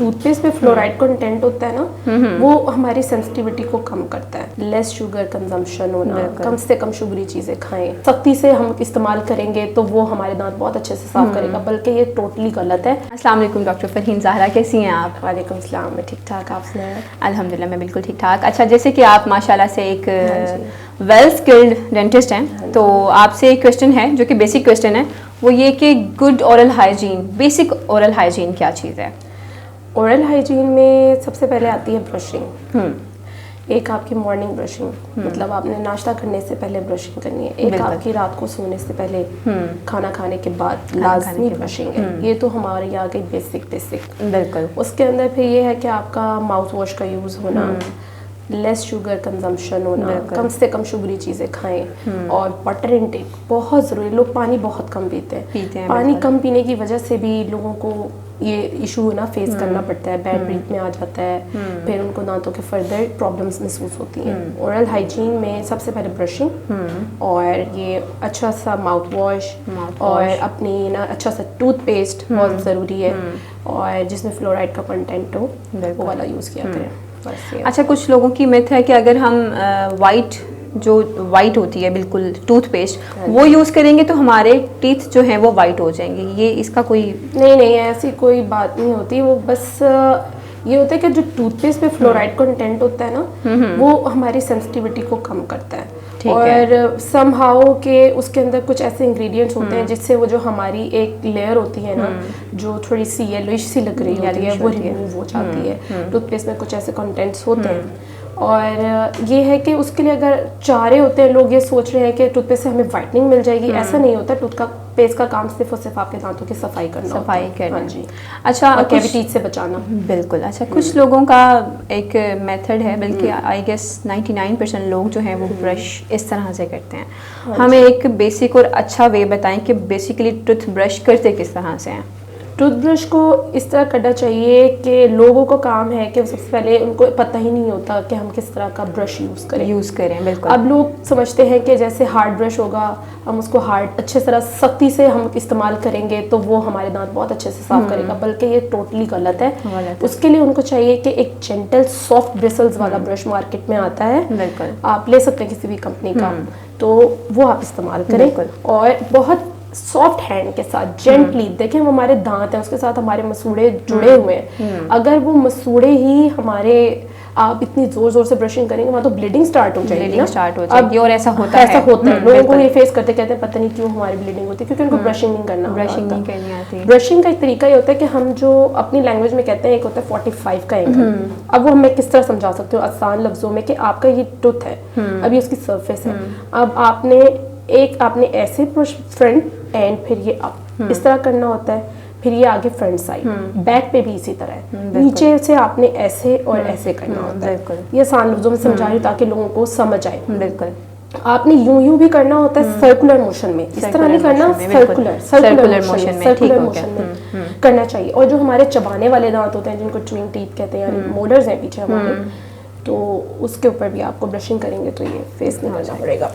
Tooth paste میں fluoride content ہوتا ہے نا وہ ہماری سینسٹیوٹی کو کم کرتا ہے. لیس شوگر کنزمپشن ہونا, کم سے کم شوگری چیزیں کھائیں. سختی سے ہم استعمال کریں گے تو وہ ہمارے دانت بہت اچھے سے صاف کرے گا, بلکہ یہ ٹوٹلی غلط ہے. السلام علیکم ڈاکٹر فرحین زہرا, کیسی ہیں آپ؟ وعلیکم السلام, میں ٹھیک ٹھاک, آپ سنائیں؟ الحمدللہ میں بالکل ٹھیک ٹھاک. اچھا, جیسے کہ آپ ماشاءاللہ سے ایک ویل اسکلڈ ڈینٹسٹ ہیں, تو آپ سے ایک کویشچن ہے جو کہ بیسک کویشچن ہے, وہ یہ کہ good oral hygiene, basic oral hygiene کیا چیز ہے؟ اورل ہائیجین میں سب سے پہلے آتی ہے برشنگ. ایک آپ کی مارننگ برشنگ, مطلب آپ نے ناشتہ کرنے سے پہلے برشنگ کرنی ہے. ایک آپ کی رات کو سونے سے پہلے, کھانا کھانے کے بعد لازمی برشنگ ہے. یہ تو ہماری آ گئی بیسک. بالکل. اس کے اندر پھر یہ ہے کہ آپ کا ماؤتھ واش کا یوز ہونا, لیس شوگر کنزمپشن ہونا, کم سے کم شوگری چیزیں کھائیں, اور واٹر انٹیک بہت ضروری. لوگ پانی بہت کم پیتے ہیں. پانی کم پینے کی وجہ سے بھی لوگوں کو یہ ایشو نا فیس کرنا پڑتا ہے, بیڈ بریتھ میں آ جاتا ہے, پھر ان کو دانتوں کے فردر پرابلمس محسوس ہوتی ہیں. اورل ہائیجین میں سب سے پہلے برشنگ, اور یہ اچھا سا ماؤتھ واش, اور اپنی نا اچھا سا ٹوتھ پیسٹ بہت ضروری ہے, اور جس میں فلورائڈ کا کنٹینٹ ہو وہ والا یوز کیا کریں. اچھا, کچھ لوگوں کی مت ہے کہ اگر ہم وائٹ ہوتی ہے بالکل ٹوتھ پیسٹ, وہ یوز کریں گے تو ہمارے ٹیتھ جو ہیں وہ وائٹ ہو جائیں گے. یہ اس کا کوئی نہیں, ایسی کوئی بات نہیں ہوتی. وہ بس یہ ہوتا ہے کہ جو ٹوتھ پیسٹ میں فلورائڈ کنٹینٹ ہوتا ہے نا وہ ہماری سینسٹیوٹی کو کم کرتا ہے, اور سم ہاؤ کہ اس کے اندر کچھ ایسے انگریڈینٹس ہوتے ہیں جس سے وہ جو ہماری ایک لیئر ہوتی ہے نا جو تھوڑی سی یلوش سی لگ رہی ہوتی ہے وہ ریموو ہو جاتی ہے. ٹوتھ پیسٹ میں کچھ ایسے کنٹینٹس ہوتے ہیں, اور یہ ہے کہ اس کے لیے اگر چاہ رہے ہوتے ہیں لوگ, یہ سوچ رہے ہیں کہ ٹوتھ پیسٹ سے ہمیں وائٹننگ مل جائے گی, ایسا نہیں ہوتا. ٹوتھ کا پیسٹ کا کام صرف اور صرف آپ کے دانتوں کی صفائی کرنا. ہاں جی. اچھا, کیویٹیز سے بچانا. بالکل. اچھا, کچھ لوگوں کا ایک میتھڈ ہے, بلکہ آئی گیس 99% لوگ جو ہیں وہ برش اس طرح سے کرتے ہیں. ہمیں ایک بیسک اور اچھا وے بتائیں کہ بیسیکلی ٹوتھ برش کرتے کس طرح سے ہیں؟ ٹوتھ برش کو اس طرح کرنا چاہیے کہ لوگوں کو کام ہے کہ سب سے پہلے ان کو پتہ ہی نہیں ہوتا کہ ہم کس طرح کا برش یوز کریں. بالکل. اب لوگ سمجھتے ہیں کہ جیسے ہارڈ برش ہوگا, ہم اس کو ہارڈ اچھے طرح سختی سے ہم استعمال کریں گے تو وہ ہمارے دانت بہت اچھے سے صاف کرے گا, بلکہ یہ ٹوٹلی غلط ہے. اس کے لیے ان کو چاہیے کہ ایک جینٹل سافٹ برسلز والا برش مارکیٹ میں آتا ہے, آپ لے سکتے ہیں کسی بھی کمپنی کا, تو وہ آپ استعمال کریں, اور بہت سافٹ ہینڈ کے ساتھ جینٹلی. دیکھیں وہ ہمارے دانت ہیں, اس کے ساتھ ہمارے مسوڑے جڑے ہوئے ہیں. اگر وہ مسوڑے ہی ہمارے, آپ اتنی زور زور سے برشنگ کریں گے وہاں تو بلیڈنگ سٹارٹ ہو جائے گی. اور ایسا ہوتا ہے لوگوں کو یہ فیس کرتے کہتے ہیں پتہ نہیں کیوں ہماری بلیڈنگ ہوتی ہے, کیونکہ ان کو برشنگ نہیں کرنا آتی. برشنگ کا ایک طریقہ یہ ہوتا ہے کہ ہم جو اپنی لینگویج میں کہتے ہیں ایک ہوتا ہے 45 کا اینگل. اب وہ میں کس طرح سمجھا سکتی ہوں آسان لفظوں میں, کہ آپ کا یہ ٹوتھ ہے, اب یہ اس کی سرفیس ہے, اب آپ نے ایسے فرنٹ اینڈ پھر یہ اپ اس طرح کرنا ہوتا ہے, پھر یہ آگے فرنٹ سائڈ, بیک پہ بھی اسی طرح ہے, نیچے سے آپ نے ایسے اور ایسے کرنا ہوتا ہے. یہ آسان لفظوں میں سمجھا رہی ہوں تاکہ لوگوں کو سمجھ آئے. بالکل. آپ نے یوں بھی کرنا ہوتا ہے سرکولر موشن میں, اس طرح نہیں کرنا, سرکولر موشن میں کرنا چاہیے. اور جو ہمارے چبانے والے دانت ہوتے ہیں جن کو چوئنگ ٹیتھ کہتے ہیں, یعنی مولرز ہیں پیچھے ہمارے, تو اس کے اوپر بھی آپ کو برشنگ کریں گے تو یہ فیس نہیں کرنا پڑے گا.